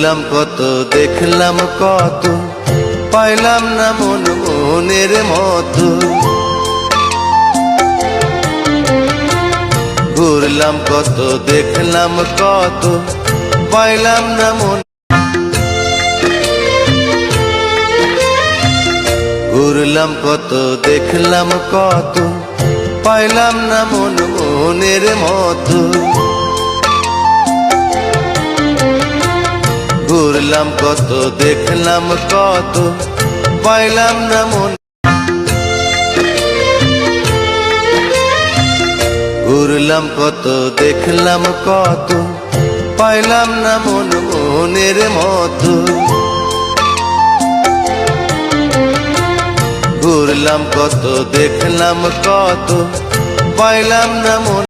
ঘুরলাম কত দেখলাম কত, পাইলাম না মন মনের মতো। ঘুরলাম কত দেখলাম কত, পাইলাম না মন। ঘুরলাম কত দেখলাম কত, পাইলাম না মন মনের মতো। ঘুরলাম কত দেখলাম কত, পাইলাম না মন। ঘুরলাম কত দেখলাম কত, পাইলাম না মন মনের মতো। ঘুরলাম কত দেখলাম কত, পাইলাম না মন।